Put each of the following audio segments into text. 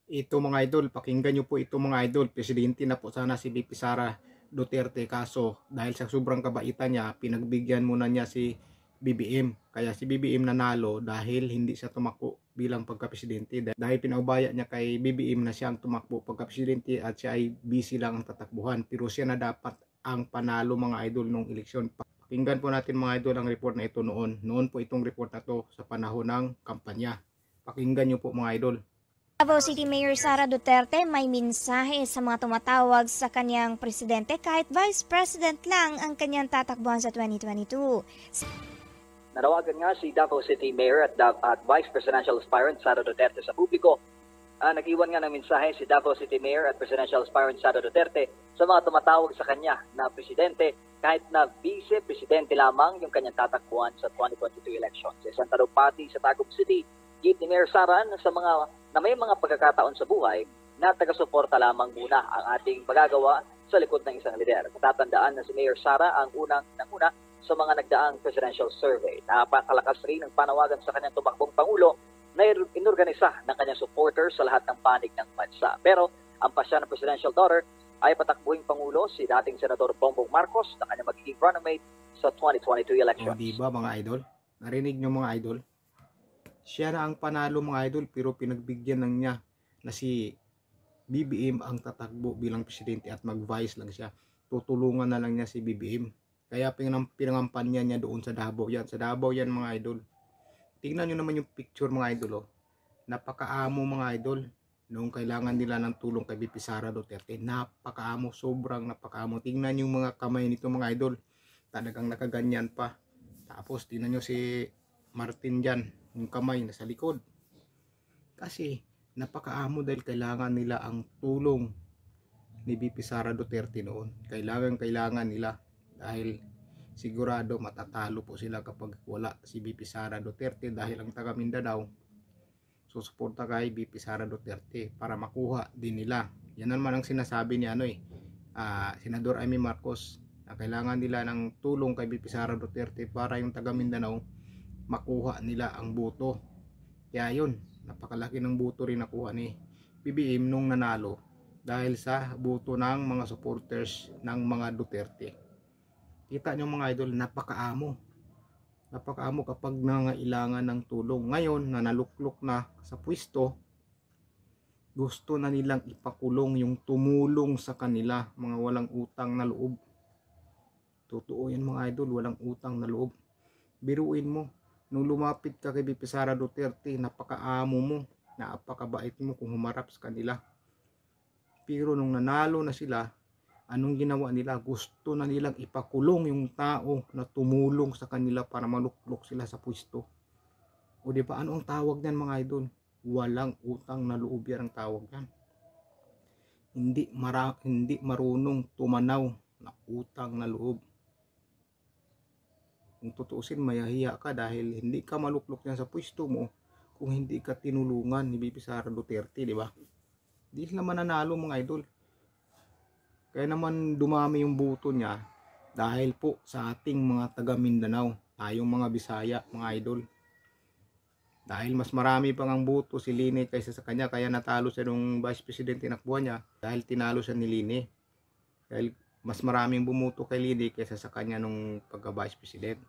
Ito mga idol, pakinggan nyo po ito mga idol. Presidente na po sana si VP Sara Duterte, kaso dahil sa sobrang kabaitan niya, pinagbigyan muna niya si BBM. Kaya si BBM nanalo dahil hindi siya tumakbo bilang pagka-presidente. Dahil pinaubaya niya kay BBM na siyang tumakbo pagka-presidente at siya ay busy lang ang tatakbuhan. Pero siya na dapat ang panalo mga idol nung eleksyon. Pakinggan po natin mga idol ang report na ito noon. Noon po itong report na to sa panahon ng kampanya. Pakinggan nyo po mga idol. Davao City Mayor Sara Duterte may mensahe sa mga tumatawag sa kanyang presidente kahit Vice President lang ang kanyang tatakbuhan sa 2022. Nanawagan nga si Davao City Mayor at Vice Presidential Aspirant Sara Duterte sa publiko. Nag-iwan nga ng mensahe si Davao City Mayor at Presidential Aspirant Sara Duterte sa mga tumatawag sa kanya na presidente kahit na vice-presidente lamang yung kanyang tatakbuhan sa 2022 elections. Sa Santa Rupati sa Tagum City, git ni Mayor Sara sa mga na may mga pagkakataon sa buhay na taga-suporta lamang muna ang ating magagawa sa likod ng isang lider. Matatandaan na si Mayor Sara ang unang sa mga nagdaang presidential survey. Napakalakas rin ang panawagan sa kanyang tumakbong Pangulo na inorganisa ng kanyang supporters sa lahat ng panig ng bansa. Pero ang pasya ng presidential daughter ay patakbuing Pangulo si dating Senador Bongbong Marcos na kanyang magiging running mate sa 2022 elections. O diba mga idol? Narinig nyo mga idol? Siya na ang panalo mga idol pero pinagbigyan lang niya na si BBM ang tatakbo bilang presidente at mag-vice lang siya. Tutulungan na lang niya si BBM. Kaya pinangampanya niya doon sa Davao yan. Sa Davao yan mga idol. Tingnan nyo naman yung picture mga idol. Oh. Napakaamo mga idol. Noong kailangan nila ng tulong kay VP Sara Duterte. Napakaamo. Sobrang napakaamo. Tingnan yung mga kamay nito mga idol. Talagang nakaganyan pa. Tapos tingnan nyo si Martin dyan. Yung kamay nasa likod. Kasi napakaamo dahil kailangan nila ang tulong ni VP Sara Duterte noon. Kailangan nila dahil sigurado matatalo po sila kapag wala si VP Sara Duterte dahil ang taga Mindanao susuporta kay VP Sara Duterte para makuha din nila. Yan naman ang sinasabi ni Senador Amy Marcos na kailangan nila ng tulong kay VP Sara Duterte para yung taga Mindanao makuha nila ang boto. Kaya yun, napakalaki ng boto rin nakuha ni BBM nung nanalo dahil sa boto ng mga supporters ng mga Duterte. Kita nyo mga idol, napakaamo kapag nangailangan ng tulong. Ngayon na naluklok na sa pwesto, gusto na nilang ipakulong yung tumulong sa kanila, mga walang utang na loob. Totoo yan mga idol, walang utang na loob. Biruin mo, nung lumapit ka kay VP Sara Duterte, napakaamo mo, napakabait mo kung humarap sa kanila. Pero nung nanalo na sila, anong ginawa nila? Gusto na nilang ipakulong yung tao na tumulong sa kanila para maluklok sila sa pwesto. O di ba, ano ang tawag niyan mga idol? Walang utang na loob yan ang tawag niyan. Hindi marunong tumanaw na utang na loob. Kung tutuusin, mayahiya ka dahil hindi ka maluklok yan sa pwesto mo kung hindi ka tinulungan ni VP Sara Duterte, di ba? Di sila mananalo mga idol. Kaya naman dumami yung boto niya dahil po sa ating mga taga Mindanao, tayong mga Bisaya, mga idol. Dahil mas marami pang ang boto si Lini kaysa sa kanya, kaya natalo siya nung Vice President tinakbuhan niya dahil tinalo siya ni Lini. Dahil mas maraming bumuto kay Lini kaysa sa kanya nung pagka-Vice President.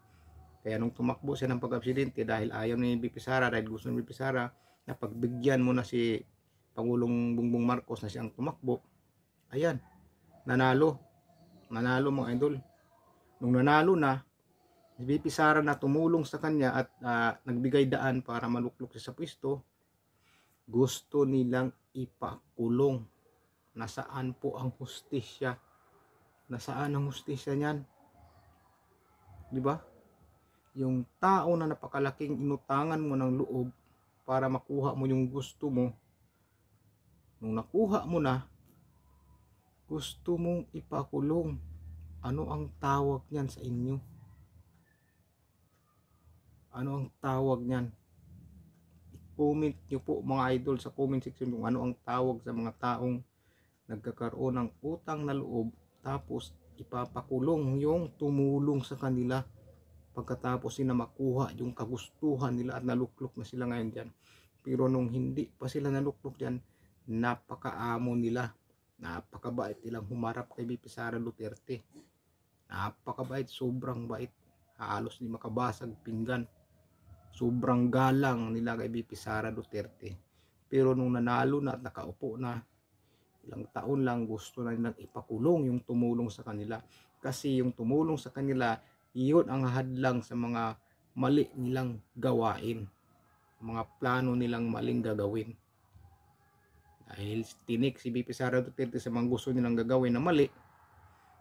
Kaya nung tumakbo siya ng pagka-presidente dahil ayaw ni VP Sara, dahil gusto ni VP Sara na pagbigyan mo na si Pangulong Bongbong Marcos na siyang tumakbo, ayan, nanalo mga idol. Nung nanalo na, si VP Sara na tumulong sa kanya at nagbigay daan para maluklok siya sa pwesto, gusto nilang ipakulong. Nasaan po ang hustisya? Nasaan ang hustisya niyan? Di ba? Yung tao na napakalaking inutangan mo ng loob para makuha mo yung gusto mo, nung nakuha mo na, gusto mong ipakulong. Ano ang tawag niyan sa inyo? Ano ang tawag niyan? I-comment nyo po mga idol sa comment section kung ano ang tawag sa mga taong nagkakaroon ng utang na loob tapos ipapakulong yung tumulong sa kanila pagkatapos sila makuha yung kagustuhan nila at naluklok na sila ngayon dyan. Pero nung hindi pa sila naluklok dyan, napakaamo nila. Napakabait nilang humarap kay VP Sara Duterte. Napakabait, sobrang bait. Halos di makabasag pinggan. Sobrang galang nila kay VP Sara Duterte. Pero nung nanalo na at nakaupo na, ilang taon lang gusto na nilang ipakulong yung tumulong sa kanila. Kasi yung tumulong sa kanila, iyon ang hadlang sa mga mali nilang gawain. Mga plano nilang maling gagawin. Dahil tinik si VP Sara Duterte sa mga gusto nilang gagawin na mali,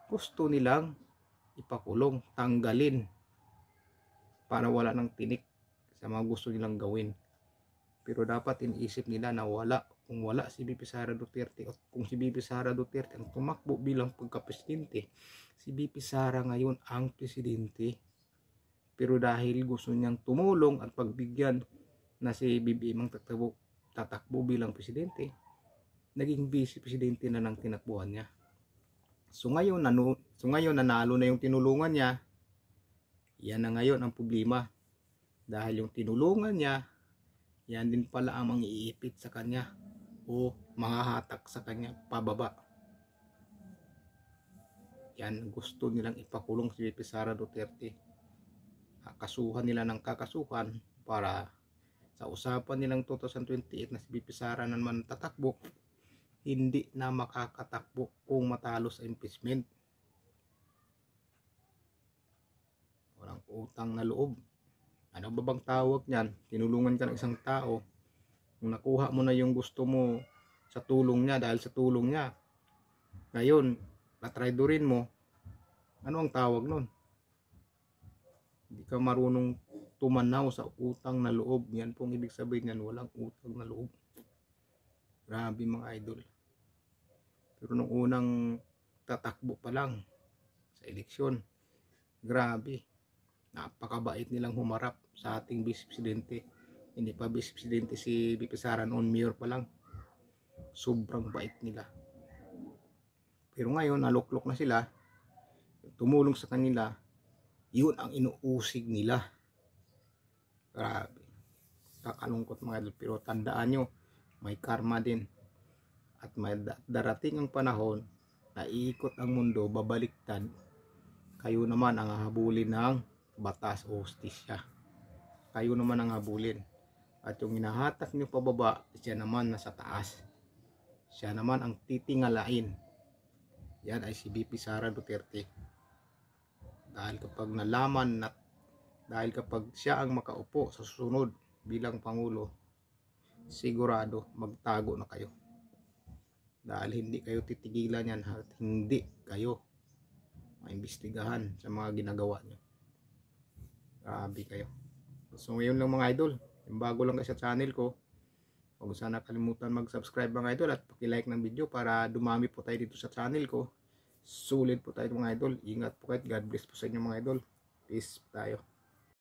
gusto nilang ipakulong, tanggalin para wala ng tinik sa mga gusto nilang gawin. Pero dapat iniisip nila na kung wala si VP Sara Duterte, at kung si VP Sara Duterte ang tumakbo bilang pagka-presidente, si VP Sara ngayon ang presidente. Pero dahil gusto niyang tumulong at pagbigyan na si BBM ang tatakbo bilang presidente, naging vice presidente na ng tinakbuhan niya. So ngayon nanalo na yung tinulungan niya. Yan na ngayon ang problema. Dahil yung tinulungan niya, yan din pala ang mangiipit sa kanya o manghahatak sa kanya pababa. Yan gusto nilang ipakulong si VP Sara Duterte. Kasuhan nila ng kakasuhan para sa usapan nilang 2028 na si VP Sara naman tatakbo, hindi na makakatakbo kung matalo sa impeachment. Walang utang na loob. Ano ba bang tawag niyan? Tinulungan ka ng isang tao, kung nakuha mo na yung gusto mo sa tulong niya, dahil sa tulong niya, ngayon natraidorin mo, ano ang tawag nun? Hindi ka marunong tumanaw sa utang na loob. Yan pong ibig sabihin yan, walang utang na loob. Grabe mga idol. Pero nung unang tatakbo pa lang sa eleksyon, grabe, napakabait nilang humarap sa ating vice presidente. Hindi pa vice presidente si VP Sara noon, mayor pa lang. Sobrang bait nila. Pero ngayon naluklok na sila, tumulong sa kanila, yun ang inuusig nila. Grabe, kakalungkot mga idol. Pero tandaan nyo, may karma din. At may darating ang panahon na iikot ang mundo, babaliktad. Kayo naman ang hahabulin ng batas o hustisya. Kayo naman ang habulin. At yung hinahatak nyo pababa, siya naman nasa taas. Siya naman ang titingalain. Yan ay si VP Sara Duterte. Dahil kapag siya ang makaupo sa susunod bilang Pangulo, sigurado magtago na kayo. Dahil hindi kayo titigilan yan at hindi kayo maimbestigahan sa mga ginagawa nyo. Grabe kayo. So ngayon lang mga idol, yung bago lang kayo sa channel ko, huwag sana kalimutan mag-subscribe mga idol at paki-like ng video para dumami po tayo dito sa channel ko. Sulit po tayo mga idol. Ingat po kayo. God bless po sa inyo mga idol. Peace tayo.